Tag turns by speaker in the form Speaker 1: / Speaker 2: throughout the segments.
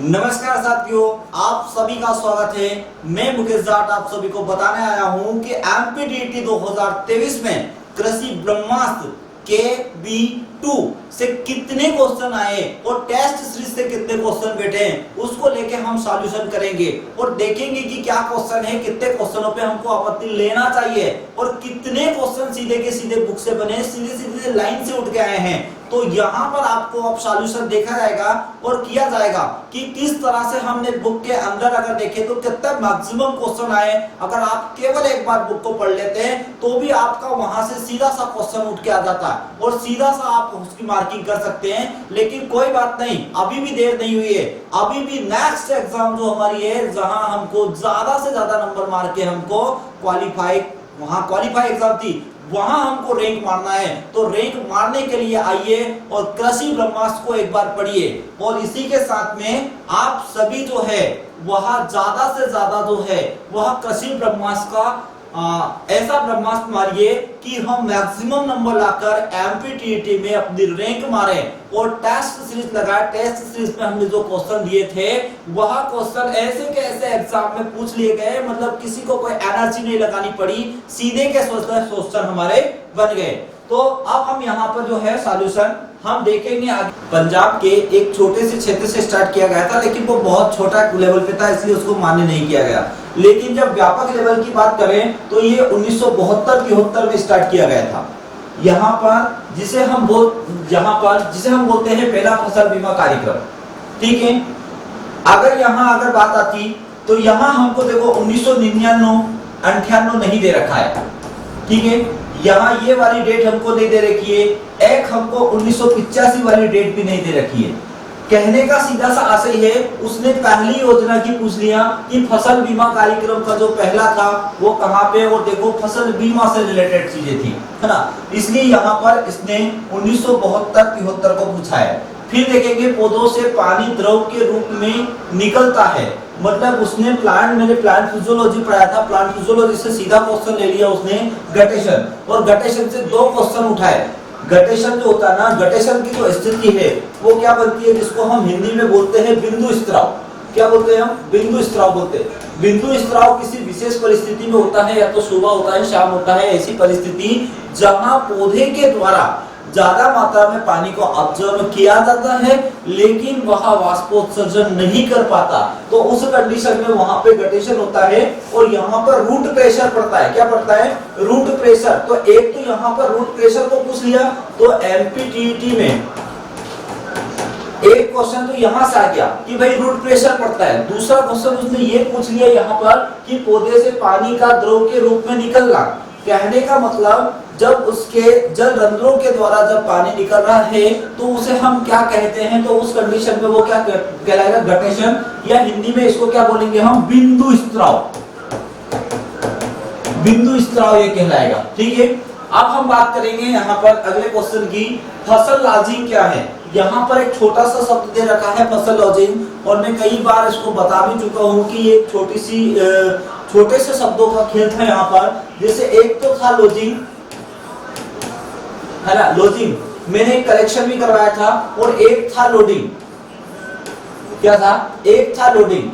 Speaker 1: नमस्कार साथियों, आप सभी का स्वागत है। मैं मुकेश जाट आप सभी को बताने आया हूं कि एमपीटीईटी 2023 में कृषि ब्रह्मास्त्र KB2 से कितने क्वेश्चन आए और टेस्ट सीरीज से कितने क्वेश्चन बैठे हैं उसको लेके हम सॉल्यूशन करेंगे और देखेंगे कि क्या क्वेश्चन है, कितने क्वेश्चनों पे हमको आपत्ति लेना चाहिए और कितने क्वेश्चन सीधे के सीधे बुक से बने, सीधे सीधे लाइन से उठ के आए हैं। तो यहाँ पर आपको अब सॉल्यूशन देखा जाएगा और किया जाएगा कि किस तरह से हमने बुक के अंदर अगर देखें तो कितना मैक्सिमम क्वेश्चन आए। अगर आप केवल एक बार बुक को पढ़ लेते हैं तो भी आपका वहां से सीधा सा क्वेश्चन उठ के आ जाता है और सीधा सा आप उसकी मार्किंग कर सकते हैं। लेकिन कोई बात नहीं, अभी भी देर नहीं हुई है। अभी भी नेक्स्ट एग्जाम जो हमारी है, जहां हमको ज्यादा से ज्यादा नंबर मार के हमको क्वालिफाई एग्जाम थी, वहां हमको रैंक मारना है। तो रैंक मारने के लिए आइए और कृषि ब्रह्मास्त्र को एक बार पढ़िए और इसी के साथ में आप सभी जो है वह ज्यादा से ज्यादा जो है वह कृषि ब्रह्मास्त्र का ऐसा ब्रह्मास्त्र मारिए कि हम मैक्सिमम नंबर लाकर एमपीटीईटी में अपनी रैंक मारें और टेस्ट सीरीज लगाए। टेस्ट सीरीज में हमने जो क्वेश्चन दिए थे वह क्वेश्चन ऐसे के ऐसे एग्जाम में पूछ लिए गए, मतलब किसी को कोई एनर्जी नहीं लगानी पड़ी, सीधे के क्वेश्चन हमारे बन गए। तो अब हम यहाँ पर जो है सॉल्यूशन हम देखेंगे आगे। पंजाब के एक छोटे से क्षेत्र से स्टार्ट किया गया था, लेकिन वो बहुत छोटा लेवल पे था, इसलिए उसको मान्य नहीं किया गया। लेकिन जब व्यापक लेवल की बात करें तो ये 1972-73 में स्टार्ट किया गया था। यहाँ पर जिसे हम बोलते हैं पहला फसल बीमा कार्यक्रम। ठीक है, अगर बात आती तो यहाँ हमको देखो 1999-98 नहीं दे रखा है। ठीक है, यहाँ ये वाली डेट हमको नहीं दे रखी है। एक हमको 1985 वाली डेट भी नहीं दे रखी है। कहने का सीधा सा आशय है, उसने पहली योजना की पूछ लिया कि फसल बीमा कार्यक्रम का जो पहला था वो कहाँ पे, और देखो फसल बीमा से रिलेटेड चीजें थी, है ना। इसलिए यहाँ पर इसने 1972-73 को पूछा है। फिर देखेंगे पौधों से पानी द्रव के रूप में निकलता है, मतलब उसने मैंने प्लांट फिजियोलॉजी पढ़ाया था, प्लांट फिजियोलॉजी से सीधा क्वेश्चन ले लिया उसने गटेशन, और गटेशन से दो क्वेश्चन उठाए। गटेशन जो होता है ना, गटेशन की जो स्थिति है वो क्या बनती है, जिसको हम हिंदी में बोलते हैं बिंदु स्त्राव। क्या बोलते हैं हम? बिंदु स्त्राव बोलते हैं। बिंदु स्त्राव किसी विशेष परिस्थिति में होता है, या तो सुबह होता है, शाम होता है, ऐसी परिस्थिति जहां पौधे के द्वारा ज्यादा मात्रा में पानी को ऑब्जर्व किया जाता है लेकिन वह वाष्पोत्सर्जन नहीं कर पाता, तो उस कंडीशन में वहां पे गटेशन होता है। और यहाँ पर रूट प्रेशर पड़ता है। क्या पड़ता है? Root pressure. तो एक तो यहाँ पर रूट प्रेशर को पूछ लिया, तो एमपीटीईटी में एक क्वेश्चन तो यहां से आ गया कि भाई रूट प्रेशर पड़ता है। दूसरा क्वेश्चन उसने ये पूछ लिया यहाँ पर कि पौधे से पानी का द्रव के रूप में निकलना। कहने का मतलब जब उसके जल रंध्रों के द्वारा जब पानी निकल रहा है तो उसे हम क्या कहते हैं, तो उस कंडीशन में वो क्या कहलाएगा? गटेशन, या हिंदी में इसको क्या बोलेंगे हम? बिंदु स्त्राव। बिंदु स्त्राव ये कहलाएगा। ठीक है, अब हम बात करेंगे यहाँ पर अगले क्वेश्चन की। फसल लॉजिंग क्या है? यहाँ पर एक छोटा सा शब्द दे रखा है फसल लॉजिंग, और मैं कई बार इसको बता भी चुका हूँ कि ये छोटे से शब्दों का खेल था यहाँ पर। जैसे एक तो था लॉजिंग, है ना, लॉजिंग मैंने करेक्शन भी करवाया था, और एक था लोडिंग। क्या था? एक था लोडिंग।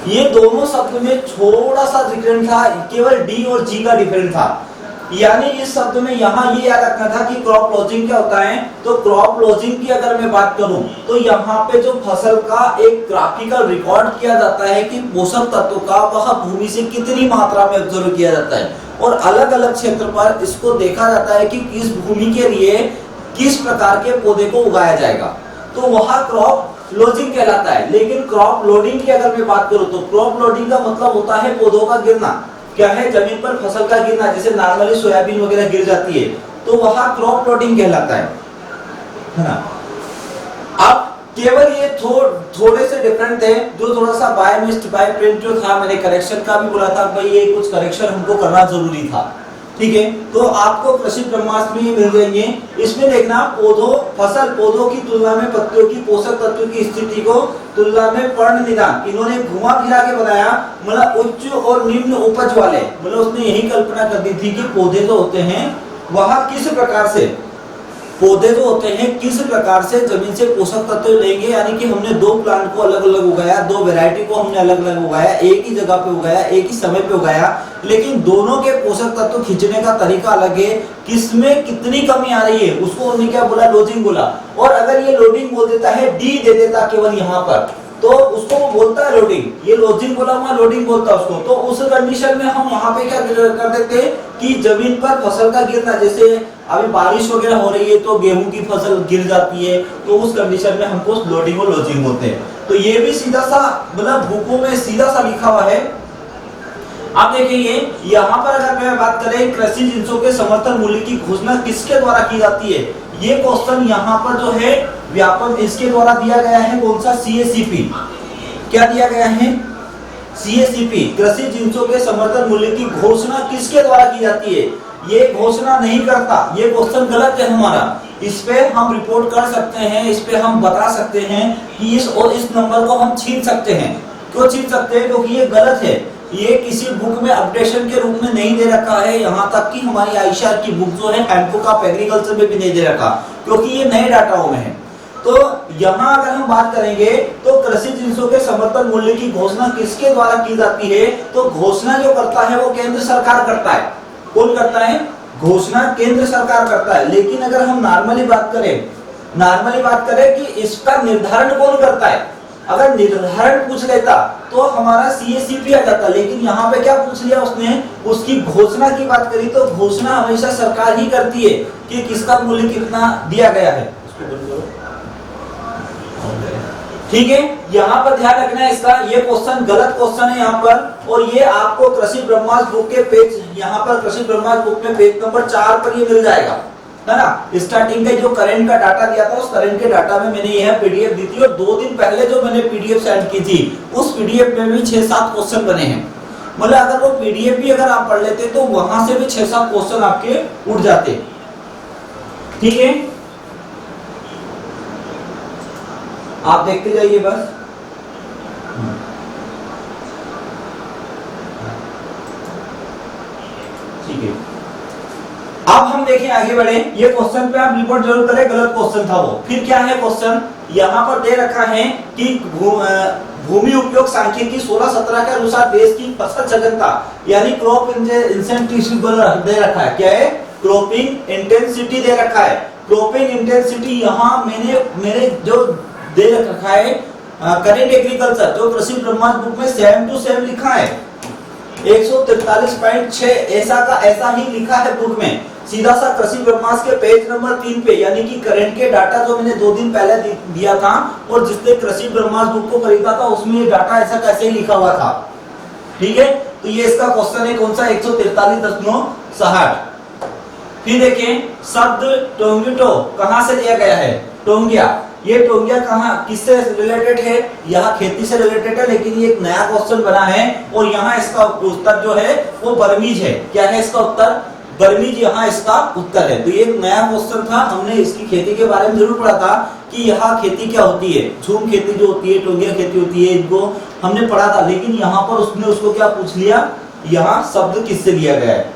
Speaker 1: ये दोनों शब्द में थोड़ा सा डिफरेंट था, केवल डी और जी का डिफरेंट था। यानी इस शब्द में यहाँ ये याद रखना था कि क्रॉप लॉजिंग क्या होता है। तो क्रॉप लॉजिंग की अगर मैं बात करूं तो यहाँ पे जो फसल का एक ग्राफिकल रिकॉर्ड किया जाता है कि पोषक तत्वों का वह भूमि से कितनी मात्रा में ऑब्जर्व किया जाता है, और अलग अलग क्षेत्र पर इसको देखा जाता है कि किस भूमि के लिए किस प्रकार के पौधे को उगाया जाएगा, तो वह क्रॉप लॉजिंग कहलाता है। लेकिन क्रॉप लोडिंग की अगर मैं बात करूं तो क्रॉप लोडिंग का मतलब होता है पौधों का गिरना। क्या है? जमीन पर फसल का गिरना, जैसे नॉर्मली सोयाबीन वगैरह गिर जाती है तो वह क्रॉप लोडिंग कहलाता है ना। अब केवल ये थोड़े से डिफरेंट है, जो थोड़ा सा बाय मिस्ड बाय प्रिंट जो था, मैंने करेक्शन का भी बोला था भाई ये कुछ करेक्शन हमको करना जरूरी था। ठीक है, तो आपको कृषि ब्रह्मास्त्र में मिल जाएंगे। इसमें देखना पौधों की तुलना में पत्तियों की पोषक तत्वों की स्थिति को तुलना में पर्ण निदान इन्होंने घुमा फिरा के बनाया, मतलब उच्च और निम्न उपज वाले, मतलब उसने यही कल्पना कर दी थी कि पौधे जो होते हैं वह किस प्रकार से पौधे जो होते हैं किस प्रकार से जमीन से पोषक तत्व लेंगे, यानी कि हमने दो प्लांट को अलग अलग उगाया, दो वैरायटी को हमने अलग अलग उगाया, एक ही जगह पे उगाया, एक ही समय पे उगाया, लेकिन दोनों के पोषक तत्व खींचने का तरीका अलग है, किसमें कितनी कमी आ रही है उसको उन्होंने क्या बोला, लोडिंग बोला। और अगर ये लोडिंग बोल देता है, डी दे देता केवल यहाँ पर, तो उसको वो बोलता है लोडिंग, ये लोडिंग बोला हुआ लोडिंग बोलता है उसको। तो उस कंडीशन में हम वहां पे क्या कर देते हैं कि जमीन पर फसल का गिरना, जैसे अभी बारिश वगैरह हो रही है तो गेहूं की फसल गिर जाती है, तो उस कंडीशन में हमको लोडिंग और लॉजिंग बोलते हैं। तो ये भी सीधा सा मतलब बुकों में सीधा सा लिखा हुआ है। आप देखिए यहाँ पर अगर मैं बात करें कृषि जिंसों के समर्थन मूल्य की घोषणा किसके द्वारा की जाती है, ये क्वेश्चन यहाँ पर जो है व्यापक इसके द्वारा दिया गया है, कौन सा, सीएसीपी। क्या दिया गया है, सीएसीपी, कृषि जिंसों के समर्थन मूल्य की घोषणा किसके द्वारा की जाती है, ये घोषणा नहीं करता, ये क्वेश्चन गलत है हमारा। इस पे हम रिपोर्ट कर सकते हैं, इस पे हम बता सकते हैं कि इस और इस नंबर को हम छीन सकते हैं। क्यों छीन सकते हैं, क्योंकि ये गलत है, ये किसी बुक में अपडेशन के रूप में नहीं दे रखा है, यहाँ तक कि हमारी आईसीआर की बुक जो है हैंडबुक ऑफ एग्रीकल्चर में भी नहीं दे रखा, क्योंकि ये नए डाटाओं में है। तो यहाँ अगर हम बात करेंगे तो कृषि जिंसों के समर्थन मूल्य की घोषणा किसके द्वारा की जाती है, तो घोषणा जो करता है वो केंद्र सरकार करता है। कौन करता है, घोषणा केंद्र सरकार करता है। लेकिन अगर हम नॉर्मली बात करें कि इसका निर्धारण कौन करता है, अगर निर्धारण पूछ लेता तो हमारा सीएसीपी आ जाता, लेकिन यहाँ पे क्या पूछ लिया उसने, उसकी घोषणा की बात करी, तो घोषणा हमेशा सरकार ही करती है कि किसका मूल्य कितना दिया गया है। ठीक है, यहाँ पर ध्यान रखना है इसका, ये क्वेश्चन गलत क्वेश्चन है यहाँ पर। और ये आपको कृषि ब्रह्मास्त्र बुक के पेज, यहाँ पर कृषि ब्रह्मास्त्र बुक में पेज नंबर 4 पर ये मिल जाएगा, है ना। स्टार्टिंग का जो करंट का डाटा दिया था, उस करंट के डाटा में मैंने यह पीडीएफ दी थी, और 2 दिन पहले जो मैंने पीडीएफ सेंड की थी उस पीडीएफ में भी 6-7 क्वेश्चन बने हैं। मतलब अगर वो पीडीएफ भी अगर आप पढ़ लेते तो वहां से भी 6-7 क्वेश्चन आपके उठ जाते। ठीक है, आप देखते जाइए बस। ठीक है, अब हम देखें आगे बढ़े। ये क्वेश्चन पे आप रिपोर्ट जरूर करें, गलत क्वेश्चन था वो। फिर क्या है क्वेश्चन, यहाँ पर दे रखा है कि भूमि उपयोग सांख्यिकी 16-17 के अनुसार देश की फसल सघनता यानी क्रॉप इंटेंसिटी दे रखा है। क्या है, क्रॉपिंग इंटेंसिटी दे रखा है। क्रॉपिंग इंटेंसिटी यहाँ मेरे जो दे रखा है करेंट एग्रीकल्चर, जो कृषि ब्रह्मास्त्र बुक में सेम टू सेम लिखा है 143.6, ऐसा का ऐसा ही लिखा है बुक में, सीधा सा कृषि ब्रह्मास्त्र के पेज नंबर 3 पे, यानी कि करंट के डाटा जो मैंने 2 दिन पहले दिया था और जिसने कृषि ब्रह्मास्त्र बुक को खरीदा था उसमें ये डाटा ऐसा कैसे ही लिखा हुआ था। ठीक है, तो ये इसका क्वेश्चन है कौन सा, 143.60। फिर देखें शब्द टोंगिटो कहां से लिया गया है, टोंगिया। ये टोंगिया कहाँ किससे रिलेटेड है, यहाँ खेती से रिलेटेड है, लेकिन ये एक नया क्वेश्चन बना है और यहाँ इसका उत्तर जो है वो बर्मीज है। क्या है इसका उत्तर, बर्मीज यहाँ इसका उत्तर है। तो ये एक नया क्वेश्चन था, हमने इसकी खेती के बारे में जरूर पढ़ा था कि यहाँ खेती क्या होती है, झूम खेती जो होती है, टोंगिया खेती होती है, इनको हमने पढ़ा था। लेकिन यहाँ पर उसने उसको क्या पूछ लिया, यहाँ शब्द किससे लिया गया है।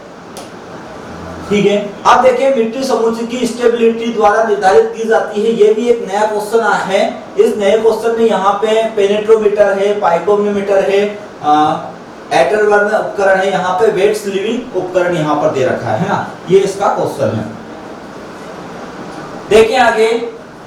Speaker 1: ठीक है, अब देखिए मिट्टी समुच्चय की स्टेबिलिटी द्वारा निर्धारित की जाती है, ये भी एक नया क्वेश्चन है। इस नए क्वेश्चन में यहाँ पे पेनेट्रोमीटर है, पाइकोमीटर है, एटरवर्न उपकरण है, यहाँ पे वेट स्लीविंग उपकरण यहाँ पर दे रखा है ना, ये इसका क्वेश्चन है। देखिए आगे,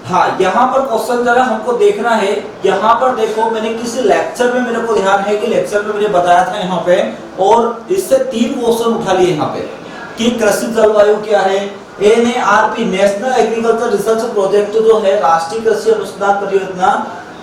Speaker 1: हाँ यहाँ पर क्वेश्चन जरा हमको देखना है। यहाँ पर देखो मैंने किसी लेक्चर में, मेरे को ध्यान है कि लेक्चर में मैंने बताया था यहाँ पे, और इससे 3 क्वेश्चन उठा लिए यहाँ पे कि कृषि जलवायु क्या है। NARP national agriculture research project जो है राष्ट्रीय कृषि अनुसंधान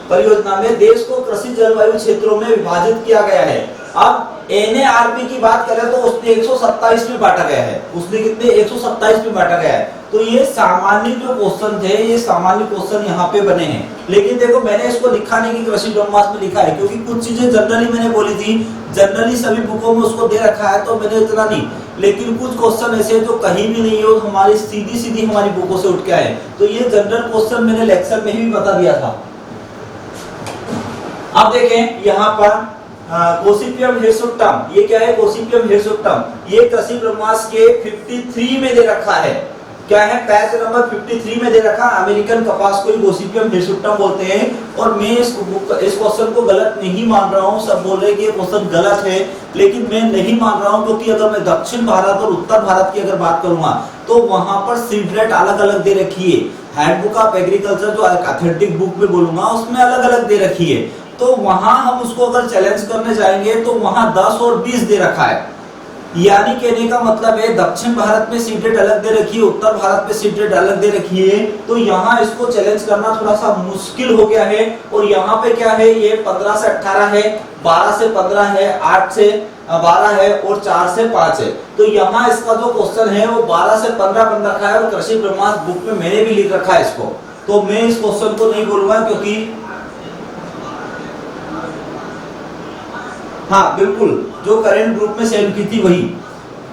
Speaker 1: परियोजना में देश को कृषि जलवायु क्षेत्रों में विभाजित किया गया है। अब NARP की बात करें तो उसने 127 में बांटा गया है, उसने कितने 127 में बांटा गया है। तो ये सामान्य जो क्वेश्चन थे, ये सामान्य क्वेश्चन यहाँ पे बने हैं। लेकिन देखो मैंने इसको लिखा नहीं कि कृषि ब्रह्मास्त्र में लिखा है, क्योंकि कुछ चीजें जनरली मैंने बोली थी, जनरली सभी बुकों में उसको दे रखा है तो मैंने इतना नहीं, लेकिन कुछ क्वेश्चन ऐसे जो कहीं भी नहीं है, हमारी सीधी हमारी बुकों से उठ के आए। तो ये जनरल क्वेश्चन मैंने लेक्चर में ही बता दिया था। अब देखें यहाँ पर गोसिपियम हिरसुटम, ये क्या है, गोसिपियम हिरसुटम, ये कृषि ब्रह्मास्त्र के 53 में दे रखा है। क्या है, पेज नंबर 53 में दे रखा, अमेरिकन कपास को गोसिपियम हिरसुटम बोलते हैं। और मैं इस क्वेश्चन को गलत नहीं मान रहा हूँ, सब बोल रहे हैं कि ये क्वेश्चन गलत है, लेकिन मैं नहीं मान रहा हूँ, क्योंकि अगर मैं दक्षिण भारत और उत्तर भारत की अगर बात करूंगा तो वहां पर सीड रेट अलग अलग दे रखी है। हैंडबुक ऑफ एग्रीकल्चर जो ऑथेंटिक बुक में बोलूंगा उसमें अलग अलग दे रखी है। तो वहां हम उसको अगर चैलेंज करने जाएंगे तो वहां 10 और 20 दे रखा है। यानी कहने का मतलब है दक्षिण भारत में सीड रेट अलग दे रखी है, उत्तर भारत में सीड रेट अलग दे रखी है। तो यहाँ इसको चैलेंज करना थोड़ा सा मुश्किल हो गया है। और यहाँ पे क्या है, ये 15 से 18 है, 12 से 15 है, 8 से 12 है और 4 से 5 है। तो यहाँ इसका जो क्वेश्चन है वो 12 से 15 बन रखा है और कृषि ब्रह्मास्त्र बुक में मैंने भी लिख रखा है इसको। तो मैं इस क्वेश्चन को नहीं बोलूंगा, क्योंकि हाँ बिल्कुल जो करेंट ग्रुप में सेंड की थी वही,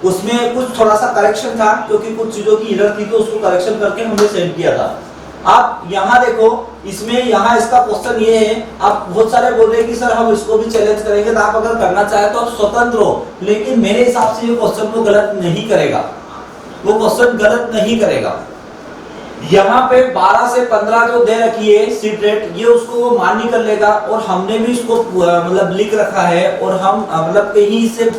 Speaker 1: उसमें कुछ थोड़ा सा करेक्शन था, क्योंकि कुछ चीजों की एरर थी तो उसको करेक्शन करके हमने सेंड किया था। आप यहाँ देखो, इसमें यहाँ इसका क्वेश्चन ये है, आप बहुत सारे बोल रहे हैं कि सर हम इसको भी चैलेंज करेंगे, तो आप अगर करना चाहे तो आप स्वतंत्र हो, लेकिन मेरे हिसाब से ये क्वेश्चन को गलत नहीं करेगा, वो क्वेश्चन गलत नहीं करेगा। यहाँ पे 12 से 15 जो दे रखी है सीड रेट, ये उसको वो मान्य कर लेगा। और हमने भी इसको मतलब लिख रखा है, और हम मतलब कहीं से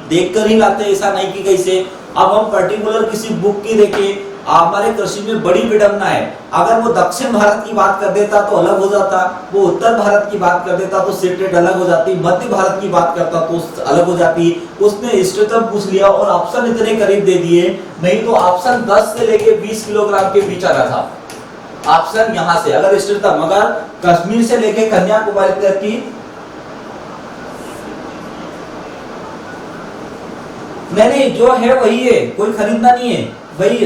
Speaker 1: देख कर ही लाते हैं, ऐसा नहीं कि कहीं से। अब हम पर्टिकुलर किसी बुक की देखें, हमारे कृषि में बड़ी विडंबना है। अगर वो दक्षिण भारत की बात कर देता तो अलग हो जाता, वो उत्तर भारत की बात कर देता तो सीड रेट अलग हो जाती, मध्य भारत की बात करता तो अलग हो जाती। उसने इष्टतम पूछ लिया और ऑप्शन इतने करीब दे दिए, नहीं तो ऑप्शन 10 से लेके 20 किलोग्राम के बीच आ रहा था ऑप्शन यहाँ से। अगर इष्टतम अगर कश्मीर से लेके कन्याकुमारी तक की, नहीं जो है वही है, कोई खरीदना नहीं है भाई।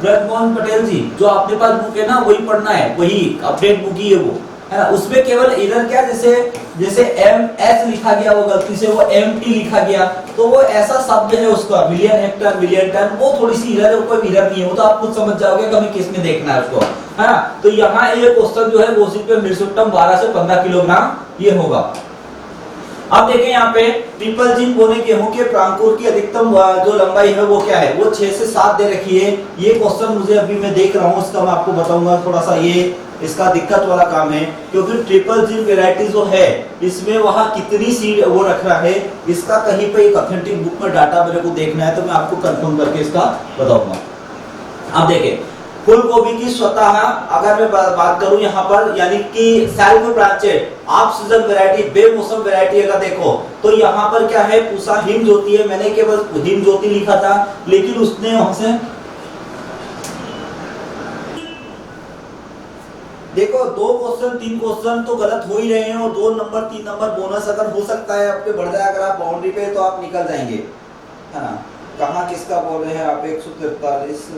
Speaker 1: ब्रजमोहन पटेल जी जो आपके पास बुक है ना, वही पढ़ना है, वही अपडेट बुक ही है वो, है ना। उसमें केवल इधर क्या, जैसे MS लिखा गया, वो गलती से वो MT लिखा गया, तो वो ऐसा शब्द है उसका, मिलियन हेक्टर मिलियन टन, वो थोड़ी सी इधर है, कोई इधर नहीं है, वो तो आप खुद समझ जाओगे कभी किस में देखना है उसको, है ना। तो यहाँ ये क्वेश्चन जो है गोसिपियम हिरसुटम 12 से 15 किलोग्राम ये होगा। अब देखें यहाँ पे ट्रिपल जीन बोने गेहूं के प्रांकुर की अधिकतम जो लंबाई है वो क्या है, वो 6 से 7 दे रखी है। ये क्वेश्चन मुझे अभी मैं देख रहा हूँ, इसका मैं आपको बताऊंगा, थोड़ा सा ये इसका दिक्कत वाला काम है, क्योंकि ट्रिपल जीन वेराइटी जो है इसमें वहां कितनी सीड वो रख रहा है, इसका कहीं पे एक ऑथेंटिक बुक में डाटा मेरे को देखना है, तो मैं आपको कंफर्म करके इसका बताऊंगा। अब देखें फूल गोभी की स्वतः अगर मैं बात करूं यहाँ पर, यानी कि self branched off season variety, बेमौसम वैरायटी अगर देखो तो यहाँ पर क्या है, पूसा हिम ज्योति है। मैंने केवल हिम ज्योति लिखा था, लेकिन उसने वहां से देखो 2 क्वेश्चन 3 क्वेश्चन तो गलत हो ही रहे हैं, और 2 नंबर 3 नंबर बोनस अगर हो सकता है आपके बढ़ जाए, अगर आप बाउंड्री पे तो आप निकल जाएंगे, है ना। कहाँ किसका बोल रहे हैं आप, 143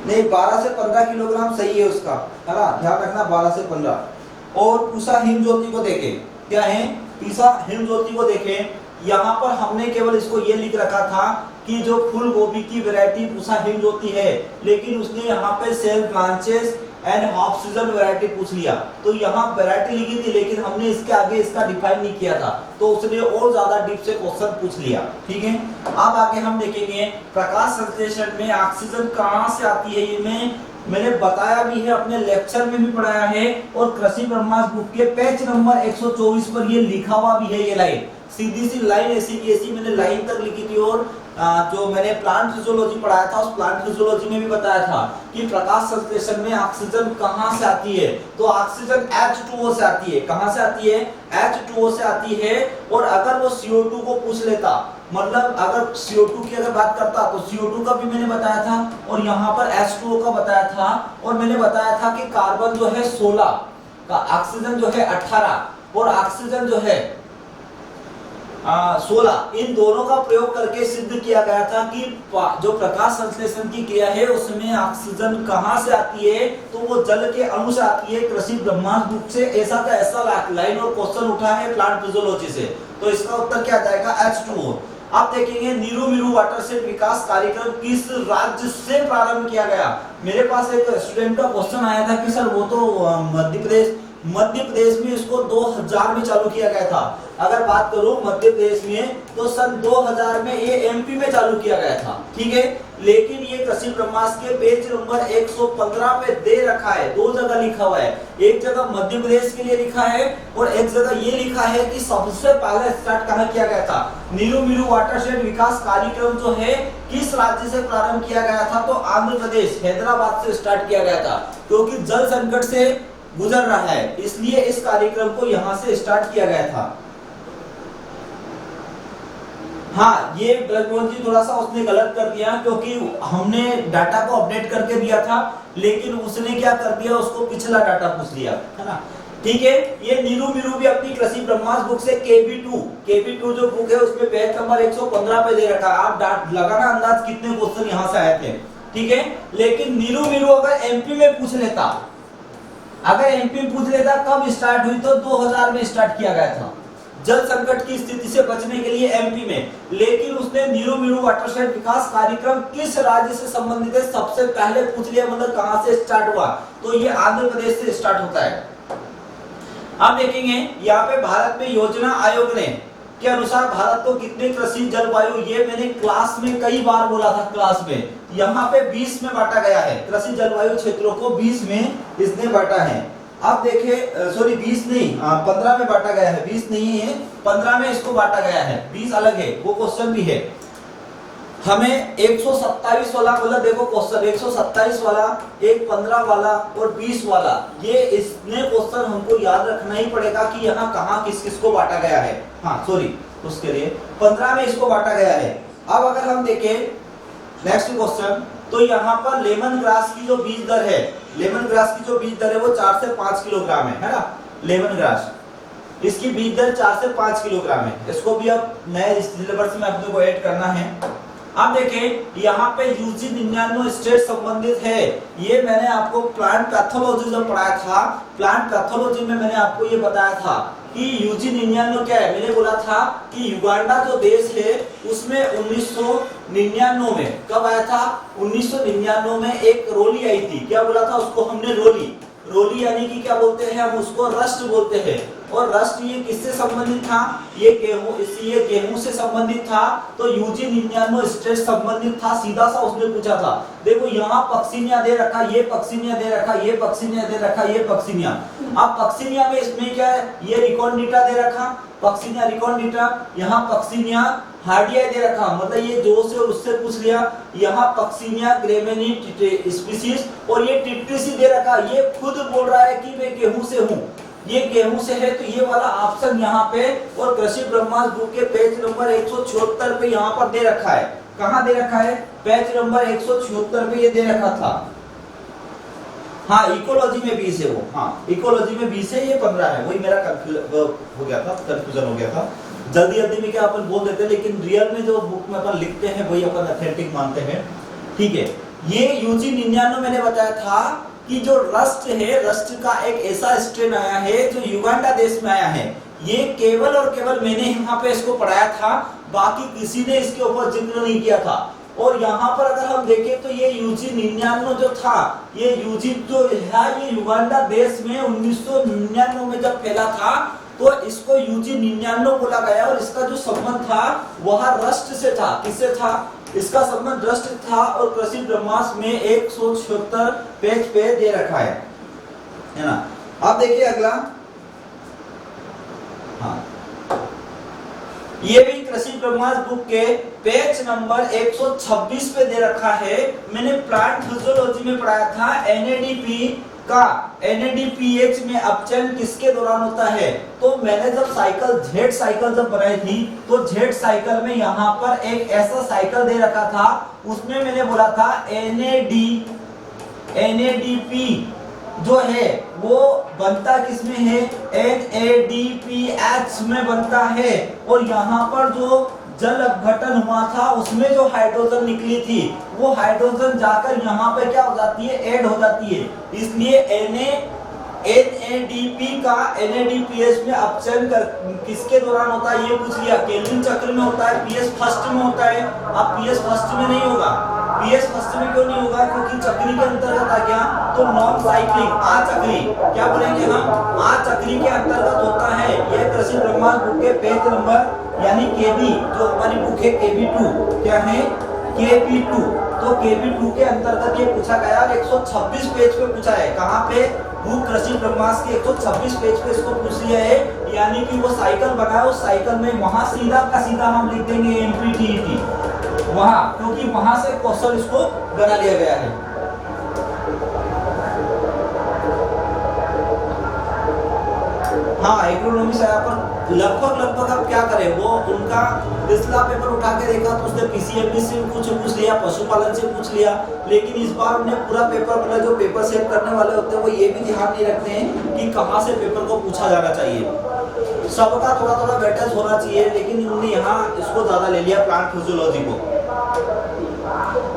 Speaker 1: नहीं, 12 से 15 किलोग्राम सही है उसका, है ना, ध्यान रखना 12 से 15। और पूसा हिम ज्योति को देखें, क्या है पूसा हिम ज्योति को देखें, यहाँ पर हमने केवल इसको ये लिख रखा था कि जो फूल गोभी की वैरायटी पूसा हिम ज्योति है, लेकिन उसने यहाँ पे self branches and half season variety पूछ लिया। तो यहाँ वैरायटी लिखी थी, लेकिन हमने इसके आगे इसका डिफाइन नहीं किया था, तो उसने और ज्यादा डीप से क्वेश्चन पूछ लिया, ठीक है। अब आगे हम देखेंगे प्रकाश संश्लेषण में ऑक्सीजन कहाँ से आती है, ये मैंने बताया भी है, अपने लेक्चर में भी पढ़ाया है, और कृषि ब्रह्मास्त्र बुक के पेज नंबर 124 पर ये लिखा हुआ भी है। ये लाइन सीधी सी लाइन ऐसी की ऐसी मैंने लाइन तक लिखी थी, और जो मैंने प्लांट फिजियोलॉजी पढ़ाया था उस प्लांट फिजियोलॉजी में भी बताया था कि प्रकाश संश्लेषण में ऑक्सीजन कहाँ से आती है, तो ऑक्सीजन H2O से आती है। कहाँ से आती है, H2O से आती है। और अगर वो CO2 को पूछ लेता, मतलब अगर CO2 की अगर बात करता तो CO2 का भी मैंने बताया था, और यहाँ पर H2O का बताया था, और मैंने बताया था कि कार्बन जो है 16 का, ऑक्सीजन जो है 18 और ऑक्सीजन जो है 16, इन दोनों का प्रयोग करके सिद्ध किया गया था कि जो प्रकाश संश्लेषण की क्रिया है उसमें ऑक्सीजन कहाँ से आती है, तो वो जल के अणु से आती है। कृषि ब्रह्मास्त्र बुक से ऐसा का ऐसा लाइन और क्वेश्चन उठा है प्लांट फिजियोलॉजी से, तो इसका उत्तर क्या जाएगा, H2O। आप देखेंगे नीरू मीरू वाटरशेड विकास कार्यक्रम किस राज्य से प्रारंभ किया गया। मेरे पास एक स्टूडेंट का क्वेश्चन आया था कि सर वो तो मध्य प्रदेश, मध्य प्रदेश में इसको 2000 में चालू किया गया था। अगर बात करूं मध्य प्रदेश में तो सन 2000 में ये एमपी में चालू किया गया था, ठीक है। लेकिन ये कृषि ब्रह्मास्त्र के पेज नंबर 115 पे दे रखा है, दो जगह लिखा हुआ है, एक जगह मध्य प्रदेश के लिए लिखा है और एक जगह ये लिखा है कि सबसे पहले स्टार्ट कहां किया गया था। नीलू मिरू वाटरशेड विकास कार्यक्रम जो है किस राज्य से प्रारंभ किया गया था, तो आंध्र प्रदेश हैदराबाद से स्टार्ट किया गया था, क्योंकि जल संकट से गुजर रहा है, इसलिए इस कार्यक्रम को यहां से स्टार्ट किया गया था। हाँ, ये ब्रजमोहन जी थोड़ा सा उसने गलत कर दिया, क्योंकि हमने डाटा को अपडेट करके दिया था, लेकिन उसने क्या कर दिया, उसको पिछला डाटा पूछ लिया, है ना। ठीक है, ये नीलू मिरू भी अपनी कृषि ब्रह्मास्त्र बुक से केबी2 जो बुक है उसमें पेज नंबर 115 पे दे रखा है। आप लगाना अंदाज कितने क्वेश्चन यहाँ से आए थे, ठीक है। लेकिन नीलू मिरू अगर एमपी में पूछ लेता, कब स्टार्ट हुई, तो 2000 में स्टार्ट किया गया था जल संकट की स्थिति से बचने के लिए एमपी में। लेकिन उसने नीलू मिरू वाटरशेड विकास कार्यक्रम किस राज्य से संबंधित है सबसे पहले पूछ लिया, मतलब कहां से स्टार्ट हुआ, तो ये आंध्र प्रदेश से स्टार्ट होता है। आप देखेंगे यहाँ पे भारत में योजना आयोग ने के अनुसार भारत को कितने कृषि जलवायु, ये मैंने क्लास में कई बार बोला था, क्लास में यहाँ पे 20 में बांटा गया है, कृषि जलवायु क्षेत्रों को 20 में इसने बांटा है। अब देखिए, सॉरी 20 नहीं, 15 में बांटा गया है, 20 नहीं है, 15 में इसको बांटा गया है, 20 अलग है, वो क्वेश्चन भी है। हमें 127 वाला, मतलब देखो क्वेश्चन 127 वाला, एक 15 वाला और 20 वाला, ये इसने क्वेश्चन हमको याद रखना ही पड़ेगा कि यहाँ कहाँ किस किस को बांटा गया है। हाँ सॉरी, उसके लिए 15 में इसको बांटा गया है। अब अगर हम देखें नेक्स्ट क्वेश्चन, तो यहाँ पर लेमन ग्रास की जो बीज दर है, वो 4 से 5 किलोग्राम है ना। लेमन ग्रास, इसकी बीज दर 4 से 5 किलोग्राम है। इसको भी अब नए सिलेबस में अपने को ऐड करना है। अब देखें यहाँ पे यूजी 99 स्टेट संबंधित है। ये मैंने आपको प्लांट पैथोलॉजी जब पढ़ाया था, प्लांट पैथोलॉजी में मैंने आपको ये बताया था कि यूजी 99 क्या है। मैंने बोला था कि युगांडा जो देश है उसमें 1999 में कब आया था, 1999 में एक रोली आई थी। क्या बोला था उसको हमने, रोली यानी कि क्या बोलते हैं हम उसको, रस्ट बोलते हैं। और रस्ट ये किससे संबंधित था, ये गेहूं से संबंधित था। तो यूजी 99 स्टेट संबंधित था, सीधा सा उसने पूछा था। देखो यहाँ पक्सिनिया दे रखा, ये पक्सिनिया दे रखा, ये पक्सिनिया दे रखा, ये पक्सिनिया। अब पक्सिनिया में इसमें क्या है, ये रिकॉर्डिटा दे रखा, पक्सिनिया रिकॉर्डिटा, यहाँ पक्सिनिया हार्डिया दे रखा, मतलब ये जो से उससे पूछ लिया। यहाँ पक्सिनिया ग्रेमिनी स्पीशीज, और ये टिट्रिसी दे रखा। ये खुद बोल रहा है कि मैं गेहूं से हूँ, ये गेहूं से है, तो ये वाला ऑप्शन यहाँ पे। और कृषि ब्रह्मास्त्र बुक के पेज नंबर 176 पे यहाँ पर दे रखा है। कहाँ दे रखा है, पेज नंबर 176 पे ये दे रखा था। हाँ, इकोलॉजी में 20 है वो, हाँ इकोलॉजी में 20 है, ये 15 है। वही मेरा कंफ्यूजन हो गया था। जल्दी में क्या अपन बोल देते हैं, लेकिन रियल में जो बुक में अपन लिखते हैं वही अपन ऑथेंटिक मानते हैं, ठीक है। ये यूजी 99 मैंने बताया था कि जो रस्ट है, रस्ट का एक ऐसा स्ट्रेन आया है जो युगांडा देश में आया है। ये केवल और केवल मैंने यहाँ पे इसको पढ़ाया था, बाकी किसी ने इसके ऊपर जिक्र नहीं किया था। और यहाँ पर अगर हम देखें तो ये यूजी 99 जो था, ये यूजी जो है ये युगांडा देश में 1999 में जब फैला था, तो इसको यूजी 99 बोला गया। और इसका जो संबंध था वह रस्ट से था। किससे था, इसका संबंध रस्ट था। और कृषि ब्रह्मास्त्र में 176 पेज पे दे रखा है ना। अब देखिए अगला, हाँ ये भी कृषि ब्रह्मास्त्र बुक के पेज नंबर 126 पे दे रखा है। मैंने प्लांट फिजियोलॉजी में पढ़ाया था एनएडीपी का, एनएडीपीएच में अपचयन किसके दौरान होता है। तो मैंने जब जेड साइकिल जब बनाई थी, तो जेड साइकिल में यहाँ पर एक ऐसा साइकिल दे रखा था, उसमें मैंने बोला था एनएडीपी जो है वो बनता किसमें है, NADPH में बनता है। और यहाँ पर जो जल अपघटन हुआ था उसमें जो हाइड्रोजन निकली थी, वो हाइड्रोजन जाकर यहाँ पे क्या हो जाती है, ऐड हो जाती है। इसलिए NADP का NADPH में अपचयन किसके दौरान होता है, ये पूछ लिया। केल्विन चक्र में होता है, पीएस फर्स्ट में होता है। अब पीएस फर्स्ट में नहीं होगा, बीएस फर्स्ट में क्यों नहीं होगा, क्योंकि चक्री के अंतर्गत आ गया, तो नॉन साइक्लिंग अचक्री क्या बोलेंगे हम, अचक्री के अंतर्गत होता है। ये कृषि ब्रह्मांड बुक के पेज नंबर यानी केबी, जो हमारी बुक है केबी 2, क्या है केबी 2, तो केबी 2 के अंतर्गत ये पूछा गया। 126 पेज पे पूछा है, कहाँ पे, बुक कृषि ब्रह्मास्त्र के 126 पेज पे इसको पूछ लिया है। यानी कि वो साइकिल बनाया, उस साइकिल में वहां सीधा का सीधा हम लिख देंगे एमपीटीईटी वहां, क्योंकि वहां से क्वेश्चन इसको बना लिया गया है। हाँ, एग्रोनॉमी से यहाँ पर लगभग अब क्या करें, वो उनका पिछला पेपर उठा के देखा तो उसने पीसीएमबी से पूछ लिया, पशुपालन से पूछ लिया, लेकिन इस बार उन्हें पूरा पेपर, मतलब जो पेपर सेट करने वाले होते हैं वो ये भी ध्यान नहीं रखते हैं कि कहाँ से पेपर को पूछा जाना चाहिए। सबका थोड़ा वेटेज होना चाहिए, लेकिन उन्होंने यहाँ इसको ज्यादा ले लिया, प्लांट फिजियोलॉजी को।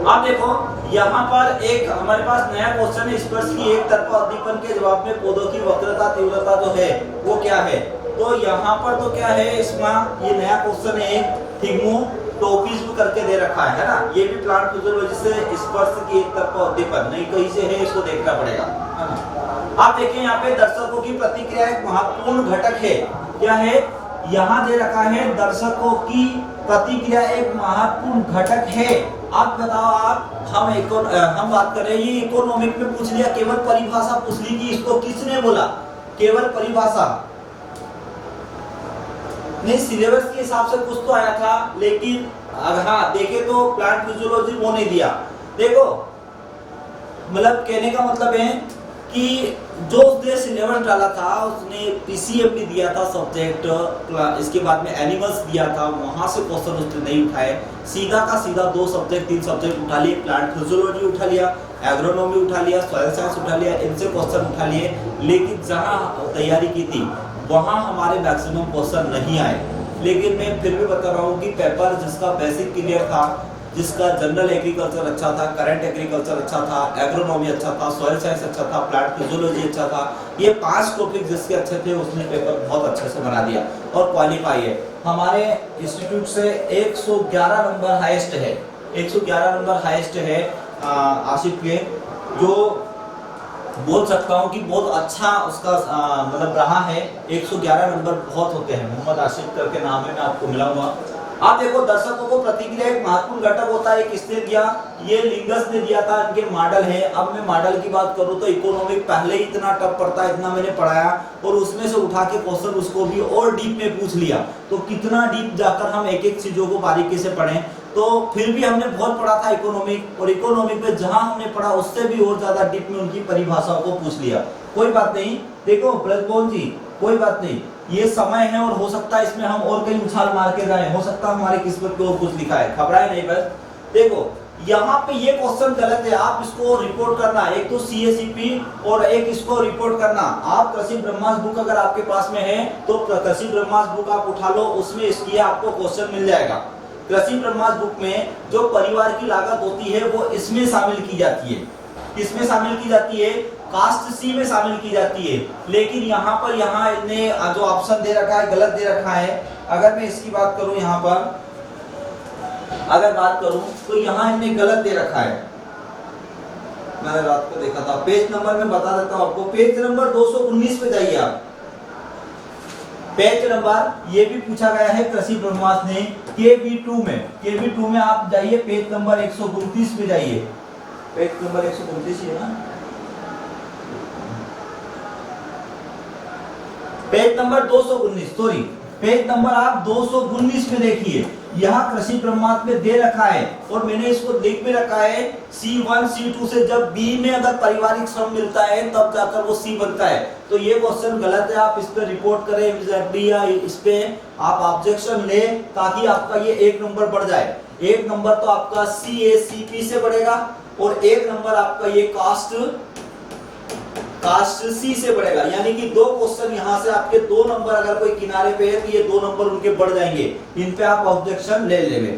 Speaker 1: अब देखो यहाँ पर एक हमारे पास नया क्वेश्चन है, स्पर्श की एक तरफा उद्दीपन के जवाब में पौधों की वक्रता तीव्रता जो है वो क्या है। तो यहाँ पर तो क्या है, इसमें ये नया क्वेश्चन है, थिग्मोटोपिज्म करके दे रखा है ना, ये भी प्लांट फिजियोलॉजी से स्पर्श की एक तरफा उद्दीपन नहीं कहीं से है, इसको देखना पड़ेगा, है ना। आप देखिए यहाँ पे दर्शकों की प्रतिक्रिया एक महत्वपूर्ण घटक है, क्या है, यहाँ दे रखा है दर्शकों की प्रतिक्रिया एक महत्वपूर्ण घटक है। आप बताओ, हम बात कर रहे हैं, ये इकोनॉमिक में पूछ लिया, केवल परिभाषा पूछ ली कि इसको किसने बोला, केवल परिभाषा नहीं, सिलेबस के हिसाब से कुछ तो आया था, लेकिन अगर हाँ देखे तो प्लांट फिजियोलॉजी वो नहीं दिया। देखो मतलब कहने का मतलब है कि जो उसने सिलेबस डाला था, उसने पीसीएमबी दिया था सब्जेक्ट, इसके बाद में एनिमल्स दिया था, वहां से क्वेश्चन उसने नहीं उठाए, सीधा का सीधा 2 सब्जेक्ट 3 सब्जेक्ट उठा लिए, प्लांट फिजियोलॉजी उठा लिया, एग्रोनॉमी उठा लिया, सॉइल साइंस उठा लिया, इनसे क्वेश्चन उठा लिए। लेकिन जहां तैयारी की थी वहां हमारे मैक्सिमम क्वेश्चन नहीं आए। लेकिन मैं फिर भी बता रहा हूँ कि पेपर जिसका बेसिक क्लियर था, जिसका जनरल एग्रीकल्चर अच्छा था, करंट एग्रीकल्चर अच्छा था, एग्रोनॉमी अच्छा था, सॉइल साइंस अच्छा था, प्लांट फिजियोलॉजी अच्छा था, ये 5 टॉपिक जिसके अच्छे थे उसने पेपर बहुत अच्छे से बना दिया और क्वालिफाई है। हमारे इंस्टीट्यूट से 111 नंबर हाईएस्ट है, 111 नंबर हाईएस्ट है आशिफ के, जो बोल सकता हूँ कि बहुत अच्छा उसका मतलब रहा है। 111 नंबर बहुत होते हैं, मोहम्मद आशिफ करके नाम है, मैं आपको मिलाऊंगा। आप देखो दर्शकों को प्रतिक्रिया एक महत्वपूर्ण घटक होता है, किसने दिया, ये लिंगस ने दिया था, इनके मॉडल है। अब मैं मॉडल की बात करूं तो इकोनॉमिक पहले ही इतना टफ पड़ता है, इतना मैंने पढ़ाया और उसमें से उठा के क्वेश्चन उसको भी और डीप में पूछ लिया, तो कितना डीप जाकर हम एक एक चीजों को बारीकी से पढ़ें। तो फिर भी हमने बहुत पढ़ा था इकोनॉमिक, और इकोनॉमिक में जहां हमने पढ़ा उससे भी और ज्यादा डीप में उनकी परिभाषाओं को पूछ लिया। कोई बात नहीं, देखो ब्रजमोहन जी कोई बात नहीं, ये समय है और हो सकता है इसमें हम और कहीं उछाल मार के जाएं, हो सकता है हमारी किस्मत में और कुछ लिखा है, घबराए नहीं। बस देखो यहाँ पे ये क्वेश्चन गलत है, आप इसको रिपोर्ट करना, एक तो सीएसीपी और एक इसको रिपोर्ट करना। आप कृषि ब्रह्मास्त्र बुक अगर आपके पास में है तो कृषि ब्रह्मास्त्र बुक आप उठा लो, उसमें इसकी आपको क्वेश्चन मिल जाएगा। कृषि ब्रह्मास्त्र बुक में जो परिवार की लागत होती है वो इसमें शामिल की जाती है, इसमें शामिल की जाती है, कास्ट सी में शामिल की जाती है। लेकिन यहाँ पर इन्हें जो ऑप्शन दे रखा है गलत दे रखा है। अगर मैं इसकी बात करूं, यहाँ पर अगर बात करूं तो यहाँ इन्हें गलत दे रखा है। मैंने रात को देखा था, पेज नंबर में बता देता हूं आपको, पेज नंबर 219 पे जाइए आप। पेज नंबर ये भी पूछा गया है कृषि ब्रह्मास्त्र ने केबी2 में आप जाइए, पेज नंबर 129 पे जाइए, पेज नंबर 129 है ना, page number 219, sorry page number आप 219 में देखिए, यहाँ कृषि ब्रह्मास्त्र में दे रखा है और मैंने इसको लिख में रखा है C1 C2 से जब B में अगर पारिवारिक श्रम मिलता है तब जाकर वो C बनता है। तो ये क्वेश्चन गलत है, आप इस पे रिपोर्ट करें या इस पे आप ऑब्जेक्शन ले, ताकि आपका ये 1 नंबर बढ़ जाए। 1 नंबर तो आपका CACP से बढ़ेगा और 1 नंबर आपका ये कास्ट सी से बढ़ेगा। यानी कि 2 क्वेश्चन यहाँ से आपके 2 नंबर अगर कोई किनारे पे है तो ये 2 नंबर उनके बढ़ जाएंगे, इन पे आप ऑब्जेक्शन ले लेंगे,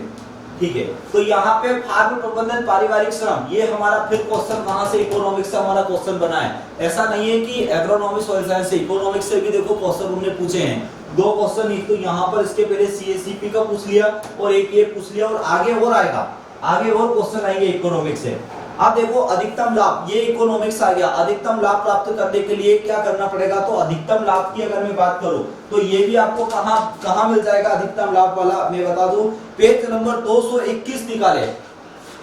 Speaker 1: ठीक है। तो यहाँ पे फार्म प्रबंधन पारिवारिक श्रम, ये हमारा फिर क्वेश्चन कहाँ से, इकोनॉमिक्स से हमारा क्वेश्चन बना है। ऐसा नहीं है कि एग्रोनॉमी सॉइल साइंस से, इकोनॉमिक्स से भी देखो क्वेश्चन उन्होंने पूछे हैं। 2 क्वेश्चन, एक तो यहाँ पर इसके पहले CACP का पूछ लिया और एक ये पूछ लिया और आगे और आएगा। आगे और क्वेश्चन आएंगे इकोनॉमिक्स से। अब देखो अधिकतम लाभ, ये इकोनॉमिक्स आ गया। अधिकतम लाभ प्राप्त करने के लिए क्या करना पड़ेगा, तो अधिकतम लाभ की अगर मैं बात करूं तो ये भी आपको कहां मिल जाएगा अधिकतम लाभ वाला, मैं बता दूं पेज नंबर 221 निकाले,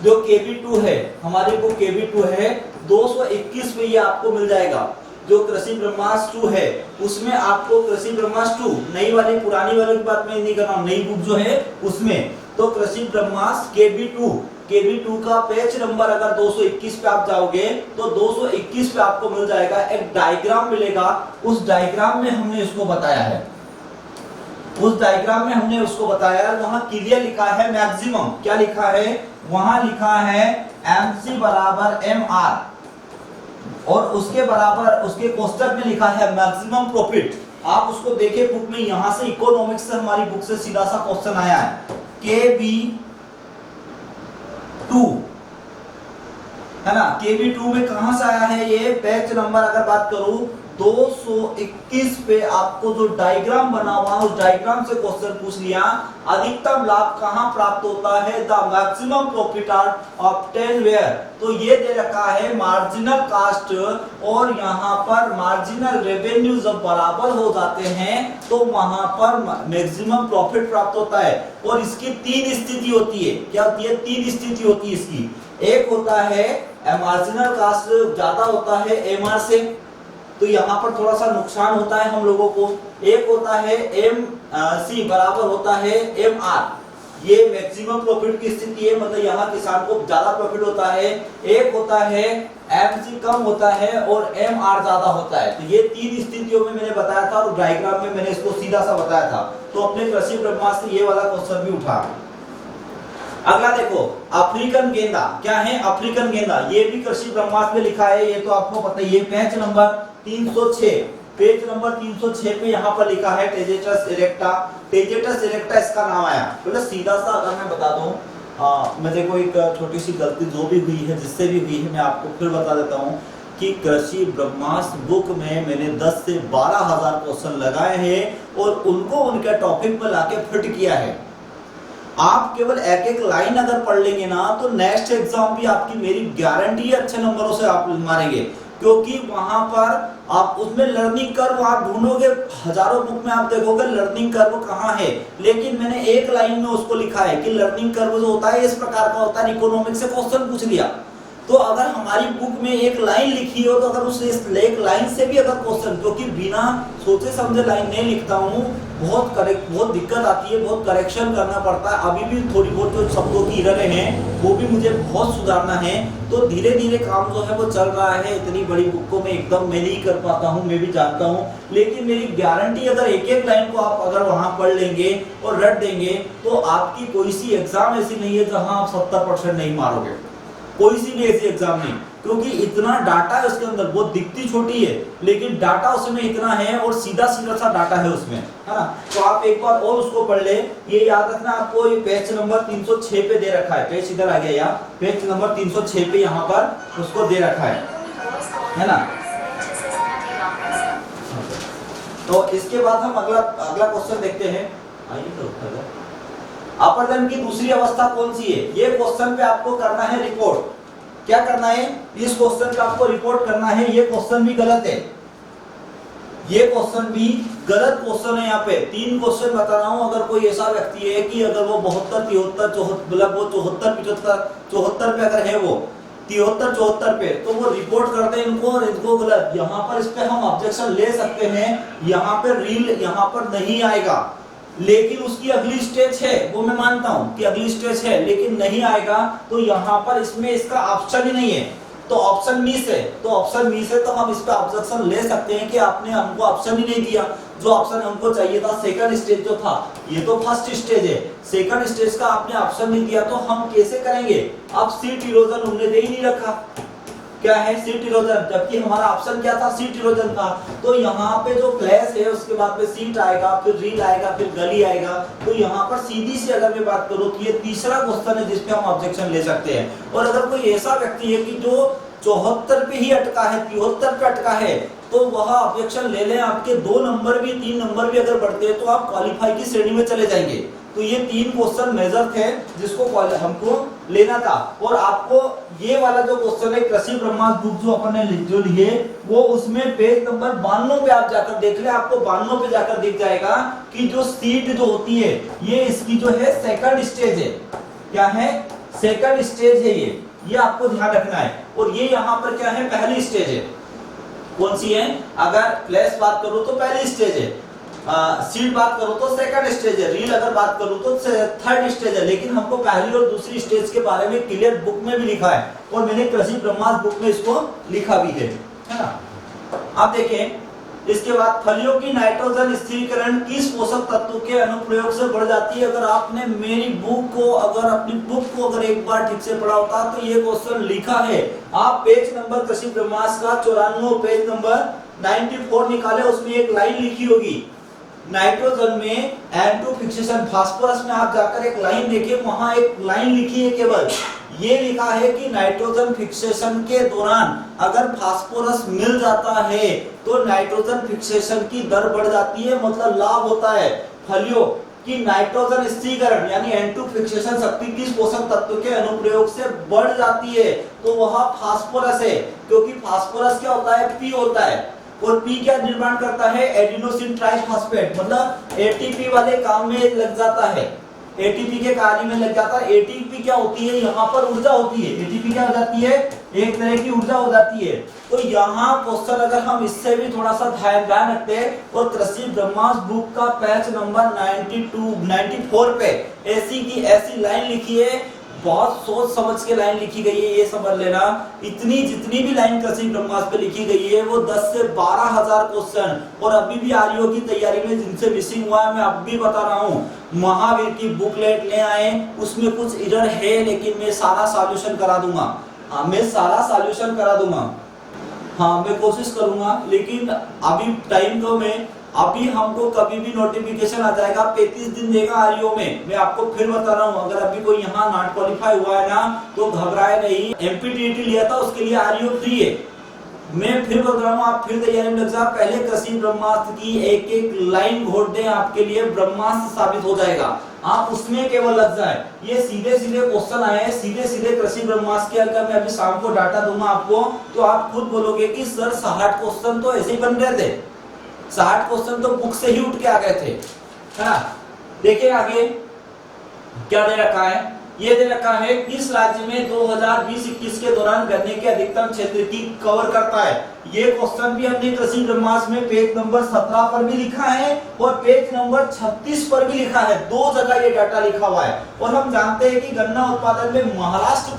Speaker 1: जो KB2 है, हमारी बुक KB2 है, 221 पे ये आपको मिल जाएगा। जो कृषि ब्रह्मास्त्र 2 है उसमें आपको कृषि ब्रह्मास्त्र 2, नई वाली पुरानी वाली की बात मैं नहीं कर रहा हूं, नई बुक जो है उसमें, तो कृषि ब्रह्मास्त्र KB2 का पेज नंबर अगर 221 पे आप जाओगे तो 221 पे आपको मिल जाएगा, एक डायग्राम मिलेगा। उस डायग्राम में हमने इसको बताया है, उस डायग्राम में हमने उसको बताया, वहां क्लियर लिखा है मैक्सिमम, क्या लिखा है वहां, लिखा है MC बराबर MR, और उसके बराबर उसके कोष्टक में लिखा है मैक्सिमम प्रॉफिट। आप उसको देखें बुक में, यहां से इकोनॉमिक्स से हमारी बुक से सीधा सा क्वेश्चन आया है KB2 है ना, KB2 में कहां से आया है ये, पेज नंबर अगर बात करूं 221 पे आपको जो डायग्राम बना हुआ उस डायग्राम से क्वेश्चन पूछ लिया, अधिकतम लाभ कहां प्राप्त होता है, the maximum profit are obtain where, तो ये दे रखा है मार्जिनल कास्ट और यहाँ पर मार्जिनल रेवेन्यू जब बराबर हो जाते हैं तो वहां पर मैक्सिमम प्रॉफिट प्राप्त होता है। और इसकी 3 स्थिति होती है, क्या होती है, 3 स्थिति होती है इसकी। एक होता है मार्जिनल कास्ट ज्यादा होता है MR से, तो यहाँ पर थोड़ा सा नुकसान होता है हम लोगों को। एक होता है MC बराबर होता है MR, ये मैक्सिमम प्रॉफिट की स्थिति है, मतलब यहाँ किसान को ज्यादा प्रॉफिट होता है। एक होता है MC कम होता है और MR ज्यादा होता है। तो ये 3 स्थितियों में मैंने बताया था और डायग्राम में मैंने इसको सीधा सा बताया था। तो अपने कृषि ब्रह्मास्त्र से ये वाला क्वेश्चन भी उठा। अगला देखो अफ्रीकन गेंदा, क्या है अफ्रीकन गेंदा, ये भी कृषि ब्रह्मास्त्र में लिखा है, ये तो आपको पता ही है। पेज नंबर 306, पेज नंबर 306 पे यहाँ पर लिखा है टेजेटस इरेक्टा, टेजेटस इरेक्टा इसका नाम आया। मतलब सीधा सा अगर मैं बता दूं, मैं देखो एक छोटी सी गलती जो भी हुई है, जिससे भी हुई है, मैं आपको फिर बता देता हूँ कि कृषि ब्रह्मास्त्र बुक में मैंने 10 से 12,000 क्वेश्चन लगाए हैं और उनको उनके टॉपिक में लाके फिट किया है। आप केवल एक एक लाइन अगर पढ़ लेंगे ना तो नेक्स्ट एग्जाम भी आपकी, मेरी गारंटी है, अच्छे नंबरों से आप मारेंगे, क्योंकि वहां पर आप उसमें लर्निंग कर्व आप ढूंढोगे, हजारों बुक में आप देखोगे लर्निंग कर्व कहाँ है, लेकिन मैंने एक लाइन में उसको लिखा है कि लर्निंग कर्व जो होता है इस प्रकार का होता है। इकोनॉमिक्स से क्वेश्चन पूछ लिया, तो अगर हमारी बुक में एक लाइन लिखी हो तो अगर उस एक लाइन से भी अगर क्वेश्चन, क्योंकि बिना सोचे समझे लाइन नहीं लिखता हूँ, बहुत दिक्कत आती है, बहुत करेक्शन करना पड़ता है। अभी भी थोड़ी बहुत जो शब्दों की एररें हैं वो भी मुझे बहुत सुधारना है, तो धीरे धीरे काम जो है वो चल रहा है। इतनी बड़ी बुक को मैं एकदम मैं नहीं कर पाता हूँ, मैं भी जानता हूँ, लेकिन मेरी गारंटी अगर एक एक लाइन को आप अगर वहां पढ़ लेंगे और रट देंगे तो आपकी कोई सी एग्जाम ऐसी नहीं है जहां आप 70% नहीं मारोगे, कोई सी भी ऐसी एग्जाम नहीं, क्योंकि इतना डाटा है उसके अंदर। वो दिखती छोटी है लेकिन डाटा उसमें इतना है और सीधा सीधा सा डाटा है उसमें, है ना। तो आप एक बार और उसको पढ़ ले। ये याद रखना आपको, ये पेज नंबर 306 पे दे रखा है, पेज इधर आ गया, यहाँ पेज नंबर 306 पे यहाँ पर उसको दे रखा है ना। तो इसके बाद हम अगला क्वेश्चन देखते हैं। अपरदन की दूसरी अवस्था कौन सी है, ये क्वेश्चन पे आपको करना है रिपोर्ट। क्या करना है, इस क्वेश्चन पे आपको रिपोर्ट करना है। ये क्वेश्चन भी गलत है, ये क्वेश्चन भी गलत क्वेश्चन है। यहाँ पे 3 क्वेश्चन बता रहा हूँ। अगर कोई ऐसा व्यक्ति है कि अगर वो 72, 73, 74, मतलब वो 74, 75, 74 पे अगर है, वो 73, 74 पे, तो वो रिपोर्ट करते हैं इनको और इनको गलत। यहाँ पर इस पे हम ऑब्जेक्शन ले सकते हैं, यहाँ पे रील यहाँ पर नहीं आएगा, लेकिन उसकी अगली स्टेज है, वो मैं मानता हूं कि अगली स्टेज है, लेकिन नहीं आएगा। तो यहाँ पर इसमें इसका ऑप्शन ही नहीं है, तो ऑप्शन मिस है। तो ऑप्शन मिस है तो हम इस पे ऑब्जेक्शन ले सकते हैं कि आपने हमको ऑप्शन ही नहीं दिया। जो ऑप्शन हमको चाहिए था, सेकंड स्टेज जो था, ये तो फर्स्ट स्टेज है, सेकंड स्टेज का आपने ऑप्शन नहीं दिया, तो हम कैसे करेंगे। अब सीट इरोजन हमने दे ही नहीं रखा, क्या है सीट इरोजन, जबकि हमारा ऑप्शन क्या था, सीट इरोजन था। तो यहाँ पे जो क्लैश है उसके बाद में सीट आएगा, फिर रील आएगा, फिर गली आएगा। तो यहाँ पर सीधी सी अगर मैं बात करूँ तो ये तीसरा क्वेश्चन है जिसपे हम ऑब्जेक्शन ले सकते हैं। और अगर कोई ऐसा व्यक्ति है कि जो 74 पे ही अटका है, 73 पे अटका है, तो वह ऑब्जेक्शन ले लें। आपके 2 नंबर भी 3 नंबर भी अगर बढ़ते हैं तो आप क्वालिफाई की श्रेणी में चले जाएंगे। तो ये 3 क्वेश्चन मेजर थे जिसको हमको लेना था। और आपको ये वाला जो क्वेश्चन है कृषि ब्रह्मास्त्र बुक जो अपन ने जो लिए वो उसमें पेज नंबर 92 पे आप जाकर देख ले, आपको 92 पे जाकर दिख जाएगा कि जो सीट जो होती है ये इसकी जो है सेकंड स्टेज है। क्या है? सेकंड स्टेज है ये आपको ध्यान रखना है। और ये यहाँ पर क्या है? पहली स्टेज है। कौन सी है? अगर फ्लैश बात करूं तो पहली स्टेज है, सीट बात करूं तो सेकंड स्टेज है, रील अगर बात करूं तो थर्ड स्टेज है। लेकिन हमको पहली और दूसरी स्टेज के बारे में क्लियर बुक में भी लिखा है और मैंने कृषि ब्रह्मास्त्र बुक में इसको लिखा भी है ना। अब देखें इसके बाद फलियों की नाइट्रोजन स्थिरीकरण किस पोषक तत्व के अनुप्रयोग से बढ़ जाती है। अगर आपने मेरी बुक को अपनी बुक को एक बार ठीक से पढ़ा होता तो ये क्वेश्चन लिखा है। आप पेज नंबर कृषि ब्रह्मास्त्र का 94 पेज नंबर 94 निकाले, उसमें एक लाइन लिखी होगी नाइट्रोजन में N2 फिक्सेशन। फास्फोरस में आप जाकर एक लाइन देखिए, वहां एक लाइन लिखी है, केवल ये लिखा है कि नाइट्रोजन फिक्सेशन के दौरान अगर फास्फोरस मिल जाता है तो नाइट्रोजन फिक्सेशन की दर बढ़ जाती है, मतलब लाभ होता है। फलियों की नाइट्रोजन स्थिरीकरण यानी N2 फिक्सेशन शक्ति किस पोषक तत्व के अनुप्रयोग से बढ़ जाती है, तो वह फास्फोरस है। क्योंकि फास्फोरस क्या होता है? P होता है। और P क्या निर्माण करता है? एडिनोसिन ट्राइफॉस्फेट, मतलब एटीपी वाले काम में लग जाता है, एटीपी के कार्य में लग जाता है। एटीपी क्या होती है? यहाँ पर ऊर्जा होती है। एटीपी क्या हो जाती है? एक तरह की ऊर्जा हो जाती है। तो यहाँ क्वेश्चन अगर हम इससे भी थोड़ा सा ध्यान रखते हैं और कृषि ब्रह्मास्त्र बुक का पेज नंबर 94 पे ऐसी की ऐसी लाइन लिखी है, बहुत सोच समझ के लाइन लिखी गई है, ये समझ लेना। इतनी जितनी भी लाइन कृषि ब्रह्मास्त्र पे लिखी गई है वो 10 से 12 हजार क्वेश्चन, और अभी भी आरईओ की तैयारी में जिनसे मिसिंग हुआ है मैं अब भी बता रहा हूँ, महावीर की बुकलेट ले आए, उसमें कुछ एरर है लेकिन मैं सारा सॉल्यूशन करा दूंगा। हाँ, मैं सारा सॉल्यूशन करा दूंगा, हाँ मैं कोशिश करूंगा। लेकिन अभी टाइम तो अभी हमको कभी भी नोटिफिकेशन आ जाएगा, 35 दिन देगा आरईओ में। मैं आपको फिर बता रहा हूँ, अगर अभी कोई यहाँ नॉट क्वालिफाई हुआ है ना तो घबराए नहीं। एमपीटीईटी लिया था उसके लिए आरईओ फ्री है। मैं फिर बता रहा हूँ, आप फिर तैयारी में लग जाओ। पहले कृषि ब्रह्मास्त्र की एक एक लाइन घोट दें, आपके लिए ब्रह्मास्त्र साबित हो जाएगा। आप उसमें केवल लग जाए। ये सीधे सीधे क्वेश्चन आए हैं, सीधे सीधे कृषि ब्रह्मास्त्र के अगर मैं अभी शाम को डाटा दूंगा आपको तो आप खुद बोलोगे कि सर 60 क्वेश्चन तो ऐसे ही बन रहे थे, 60 क्वेश्चन तो बुक से ही उठ के आ गए थे, है ना। देखिए आगे क्या दे रखा है, ये दे रखा है किस राज्य में 2020-21 के दौरान गन्ने के अधिकतम क्षेत्र की कवर करता है। ये क्वेश्चन भी हमने कृषि ब्रह्मास्त्र में पेज नंबर 17 पर भी लिखा है और पेज नंबर 36 पर भी लिखा है, 2 जगह ये डाटा लिखा हुआ है। और हम जानते हैं कि गन्ना उत्पादन में महाराष्ट्र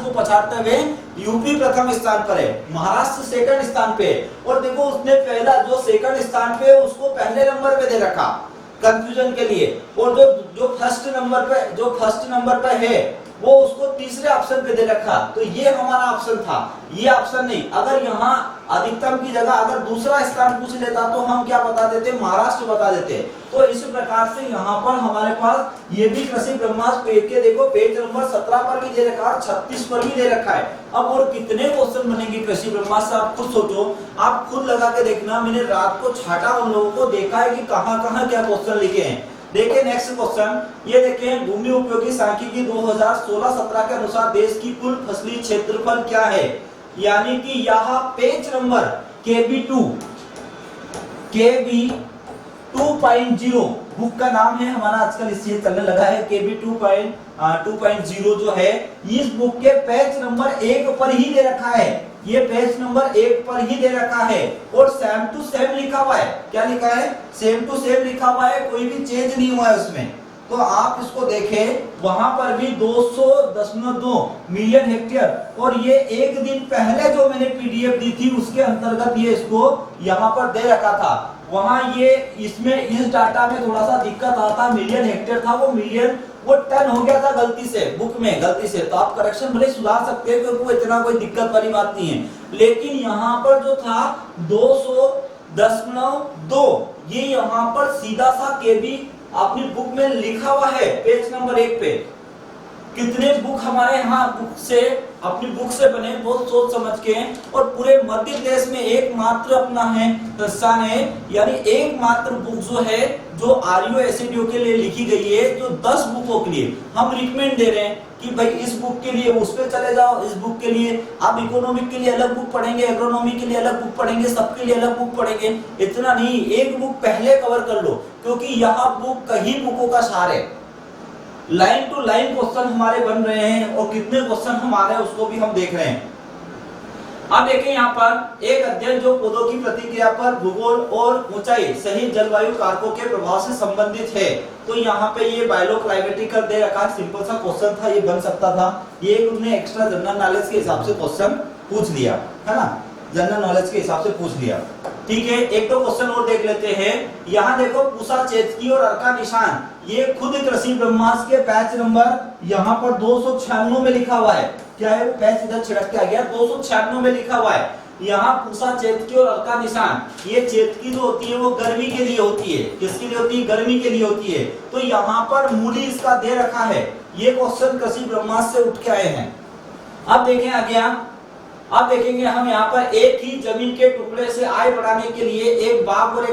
Speaker 1: को पछाड़ते हुए यूपी प्रथम स्थान पर है, महाराष्ट्र सेकंड स्थान पे। और देखो उसने पहला जो सेकंड स्थान पे है उसको पहले नंबर पे दे रखा कंफ्यूजन के लिए, और जो फर्स्ट नंबर पे है वो उसको तीसरे ऑप्शन पे दे रखा। तो ये हमारा ऑप्शन था, ये ऑप्शन नहीं। अगर यहाँ अधिकतम की जगह अगर दूसरा स्थान पूछ लेता तो हम क्या बता देते? महाराष्ट्र बता देते। तो इस प्रकार से यहाँ पर हमारे पास ये भी कृषि ब्रह्मास्त्र पेज के देखो पेज नंबर 17 पर भी दे रखा है, 36 पर भी दे रखा है। अब और कितने क्वेश्चन बनेंगे कृषि ब्रह्मास्त्र आप खुद सोचो, आप खुद लगा के देखना। मैंने रात को छाटा उन लोगों को, देखा है कि कहाँ कहाँ क्या क्वेश्चन लिखे हैं। देखिए नेक्स्ट क्वेश्चन, ये देखिए भूमि उपयोगी सांख्यिकी 2016-17 के अनुसार देश की कुल फसली क्षेत्रफल क्या है। यानी कि यहाँ पेज नंबर KB 2.0 बुक का नाम है हमारा, आजकल इससे चलने लगा है। KB 2.0 जो है इस बुक के पेज नंबर 1 पर ही दे रखा है, ये पेज नंबर 1 पर ही दे रखा है और सेम टू सेम लिखा हुआ है। क्या लिखा है? सेम टू सेम लिखा हुआ है, कोई भी चेंज नहीं हुआ है उसमें। तो आप इसको देखें, वहां पर भी 200.2 मिलियन हेक्टेयर, और ये एक दिन पहले जो मैंने पीडीएफ दी थी उसके अंतर्गत ये इसको यहाँ पर दे रखा था। वहां ये इसमें इस डाटा में थोड़ा सा दिक्कत आता, मिलियन हेक्टेयर था वो टन हो गया था गलती से, बुक में गलती से। तो आप करेक्शन भले सुधार सकते हैं क्योंकि वो इतना कोई दिक्कत वाली बात नहीं है। लेकिन यहाँ पर जो था 200.2 ये यहाँ पर सीधा सा केबी अपनी बुक में लिखा हुआ है पेज नंबर 1 पे। कितने बुक हमारे यहाँ बुक से अपनी बुक से बने, बहुत सोच समझ के, और पूरे मध्य प्रदेश में एकमात्र अपना है स्थान है, यानी एकमात्र बुक जो है जो आरयू एसएडीओ के लिए लिखी गई है, जो 10 बुकों के लिए हम रिकमेंड दे रहे हैं कि भाई इस बुक के लिए उस पे चले जाओ, इस बुक के लिए आप इकोनॉमिक के लिए अलग बुक पढ़ेंगे, एग्रोनॉमी के लिए अलग बुक पढ़ेंगे, सबके लिए अलग बुक पढ़ेंगे, इतना नहीं, एक बुक पहले कवर कर लो, क्योंकि यह बुक कई बुकों का सार है। लाइन टू लाइन क्वेश्चन हमारे बन रहे हैं और कितने क्वेश्चन हमारे उसको भी हम देख रहे हैं। अब देखिए यहाँ पर एक अध्ययन जो पौधों की प्रतिक्रिया पर भूगोल और ऊंचाई सहित जलवायु कारकों के प्रभाव से संबंधित है। तो यहाँ पे ये बायोक्लाइमेटिकल दे रखा, सिंपल सा क्वेश्चन था, ये बन सकता था, ये उन्होंने एक्स्ट्रा जनरल नॉलेज के हिसाब से क्वेश्चन पूछ लिया है ना, जनरल नॉलेज के हिसाब से पूछ लिया। ठीक है, एक तो क्वेश्चन और देख लेते हैं। यहाँ देखो पूषा चेतकी और अर्का निशान, ये खुद कृषि ब्रह्मास्त्र के पैच नंबर यहाँ पर 296 में लिखा हुआ है। क्या है, पैच इधर छिड़क के आ गया, 296 में लिखा हुआ है। यहाँ पूषा चेतकी और अर्का निशान, ये चेतकी जो होती है वो गर्मी के लिए होती है, किसके लिए होती है, गर्मी के लिए होती है। तो यहाँ पर मूली इसका दे रखा है, ये क्वेश्चन कृषि ब्रह्मास्त्र से उठ के आए हैं। अब देखें आगे, अब देखेंगे हम यहाँ पर एक ही जमीन के टुकड़े से आय बढ़ाने के लिए एक बाग और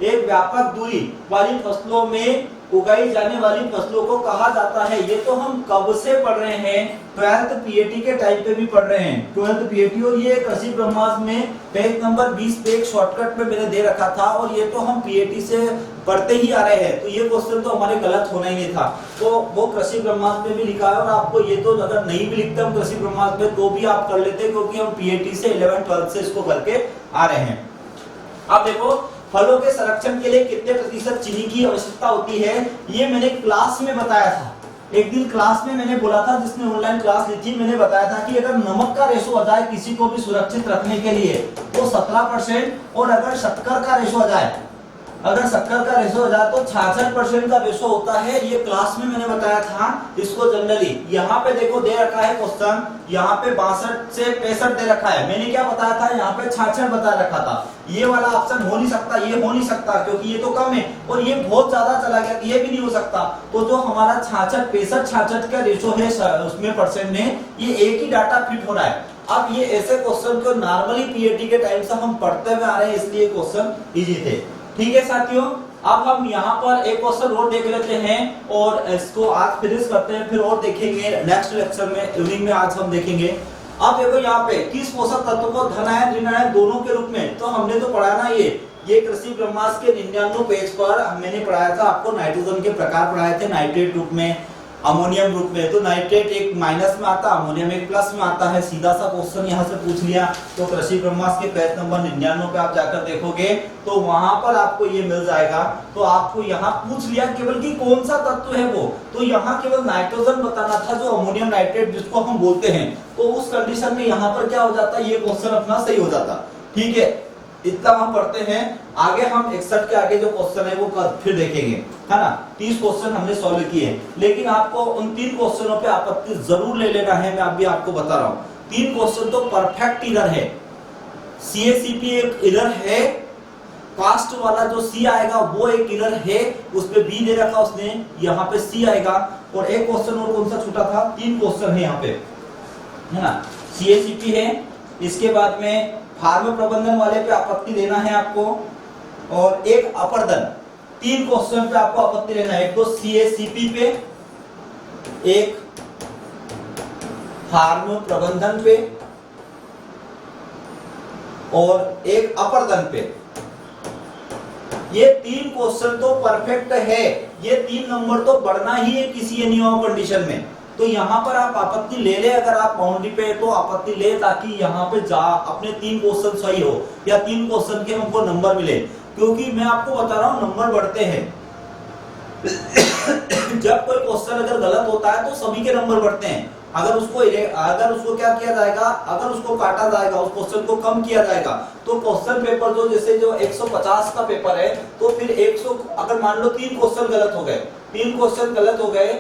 Speaker 1: एक व्यापक दूरी वाली फसलों में उगाई जाने वाली फसलों को कहा जाता है। ये तो हम कब से पढ़ रहे हैं, 12th पीएटी के टाइम पे भी पढ़ रहे हैं, 12th पीएटी। और ये कृषि ब्रह्मास्त्र में पेज नंबर 20 पे एक शॉर्टकट में मैंने दे रखा था, और ये तो हम पीएटी से पढ़ते ही आ रहे हैं, तो ये क्वेश्चन तो हमारे गलत होना ही नहीं था। तो वो कृषि ब्रह्मास्त्र में भी लिखा है, और आपको ये तो अगर नहीं भी लिखते हम कृषि ब्रह्मास्त्र में तो भी आप कर लेते, क्योंकि हम पीएटी से 11th-12th से इसको करके आ रहे हैं। अब देखो फलों के संरक्षण के लिए कितने प्रतिशत चीनी की आवश्यकता होती है, ये मैंने क्लास में बताया था। एक दिन क्लास में मैंने बोला था, जिसने ऑनलाइन क्लास ली थी, मैंने बताया था कि अगर नमक का रेशो आ जाए किसी को भी सुरक्षित रखने के लिए तो 17%, और अगर शक्कर का रेशो आ जाए, अगर शक्कर का रेशो हो जाए तो 66% का रेशो होता है। ये क्लास में मैंने बताया था इसको जनरली। यहाँ पे देखो दे रखा है क्वेश्चन, यहाँ पे 62 से 65 दे रखा है, मैंने क्या बताया था, यहाँ पे 66 बता रखा था। ये वाला ऑप्शन हो नहीं सकता, ये हो नहीं सकता, क्योंकि ये तो कम है, और ये बहुत ज्यादा चला गया, ये भी नहीं हो सकता। तो जो हमारा 66 का रेशो है उसमें परसेंट में, ये एक ही डाटा फिट हो रहा है। अब ये ऐसे क्वेश्चन को नॉर्मली पीएटी के टाइम से हम पढ़ते हुए आ रहे हैं, इसलिए क्वेश्चन इजी थे। ठीक है साथियों, अब हम यहाँ पर एक क्वेश्चन और देख लेते हैं और इसको आज फिनिश करते हैं, फिर और देखेंगे नेक्स्ट लेक्चर में, इवनिंग में आज हम देखेंगे। अब देखो यहाँ पे किस पोषक तत्व को धन आयन ऋण आयन दोनों के रूप में, तो हमने तो पढ़ा ना, ये कृषि ब्रह्मास्त्र के 99 पेज पर मैंने पढ़ाया था आपको, नाइट्रोजन के प्रकार पढ़ाए थे, नाइट्रेट रूप में, अमोनियम ग्रुप में। तो नाइट्रेट एक माइनस में आता, अमोनियम एक प्लस में आता है। सीधा सा क्वेश्चन यहाँ से पूछ लिया, तो कृषि ब्रह्मास्त्र के पेज नंबर 99 पे आप जाकर देखोगे तो वहां पर आपको ये मिल जाएगा। तो आपको यहाँ पूछ लिया केवल कि कौन सा तत्व है वो, तो यहाँ केवल नाइट्रोजन बताना था, जो अमोनियम नाइट्रेट जिसको हम बोलते हैं। तो उस कंडीशन में यहाँ पर क्या हो जाता, ये क्वेश्चन अपना सही हो जाता। ठीक है, इतना हम पढ़ते हैं। आगे हम 61 के आगे जो क्वेश्चन है वो फिर देखेंगे, है ना। 30 क्वेश्चन हमने सॉल्व किए, लेकिन आपको उन 3 क्वेश्चनों पे आपत्ति जरूर ले लेना है। मैं अभी आपको बता रहा हूँ, 3 क्वेश्चन तो परफेक्ट इरर है। CACP एक इरर है, कास्ट वाला जो C आएगा वो एक इरर है, उस पे B दे रखा उसने, यहाँ पे C आएगा। और एक क्वेश्चन और कौन सा छूटा था, 3 क्वेश्चन है यहाँ पे, है ना। CACP है, इसके बाद में फार्म प्रबंधन वाले पे आपत्ति देना है आपको, और एक अपर्दन। 3 क्वेश्चन पे आपको आपत्ति लेना है, एक तो CACP पे, एक फार्म प्रबंधन पे, और एक अपर्दन पे। ये 3 क्वेश्चन तो परफेक्ट है, ये 3 नंबर तो बढ़ना ही है किसी एनी कंडीशन में। तो यहाँ पर आप आपत्ति ले ले, अगर आप बाउंड्री पे तो आपत्ति ले, ताकि यहाँ पे जा अपने 3 क्वेश्चन सही हो, या 3 क्वेश्चन के हमको नंबर मिले। क्योंकि मैं आपको बता रहा हूँ नंबर बढ़ते हैं। जब कोई क्वेश्चन अगर गलत होता है तो सभी के नंबर बढ़ते हैं। अगर उसको क्या किया जाएगा, अगर उसको काटा जाएगा, उस क्वेश्चन को कम किया जाएगा, तो क्वेश्चन पेपर जो 150 का पेपर है, तो फिर 100, अगर मान लो 3 क्वेश्चन गलत हो गए, 3 क्वेश्चन गलत हो गए,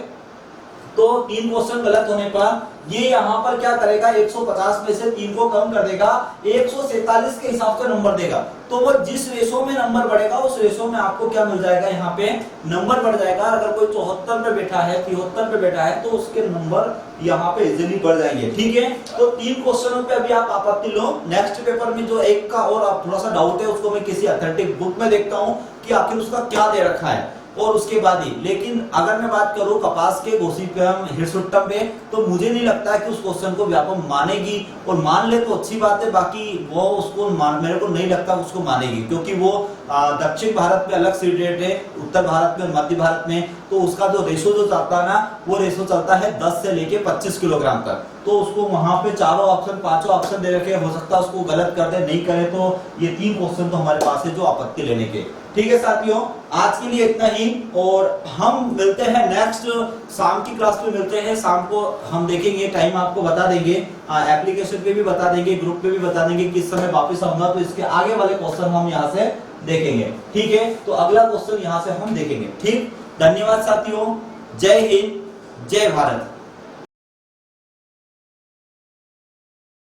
Speaker 1: तो 3 क्वेश्चन गलत होने पर ये यहाँ पर क्या करेगा, 150 में से 3 को कम कर देगा, 147 के हिसाब से नंबर देगा। तो वो जिस रेशो में नंबर बढ़ेगा उस रेशो में आपको क्या मिल जाएगा, यहाँ पे नंबर बढ़ जाएगा। अगर कोई 74 पे बैठा है, 73 पे बैठा है तो उसके नंबर यहाँ पे इजीली बढ़ जाएंगे। ठीक है, तो 3 क्वेश्चनों पे अभी आप आपत्ति लो। नेक्स्ट पेपर में जो एक का और आप थोड़ा सा डाउट है उसको मैं किसी अथेंटिक बुक में देखता हूँ कि आखिर उसका क्या दे रखा है और उसके बाद ही। लेकिन अगर मैं बात करूं कपास के गोसिपियम हिरसुट्टम पे, तो मुझे नहीं लगता है कि उस क्वेश्चन को व्यापम मानेगी, और मान ले तो अच्छी बात है, बाकी वो उसको मेरे को नहीं लगता उसको मानेगी, क्योंकि वो दक्षिण भारत में अलग सीड रेट है, उत्तर भारत में और मध्य भारत में, तो उसका जो रेशो जो चलता है ना, वो रेशो चलता है 10 से लेके 25 किलोग्राम तक। तो उसको वहां पे चारों ऑप्शन, पांचों ऑप्शन दे रखे, हो सकता है उसको गलत कर दे, नहीं करे तो ये 3 क्वेश्चन तो हमारे पास है जो आपत्ति लेने के। ठीक है साथियों, आज के लिए इतना ही, और हम मिलते हैं नेक्स्ट शाम की क्लास में मिलते हैं। शाम को हम देखेंगे, टाइम आपको बता देंगे, एप्लीकेशन पे भी बता देंगे, ग्रुप पे भी बता देंगे किस समय वापस आऊंगा, तो इसके आगे वाले क्वेश्चन हम यहाँ से देखेंगे। ठीक है, तो अगला क्वेश्चन यहाँ से हम देखेंगे। ठीक, धन्यवाद साथियों, जय हिंद, जय भारत।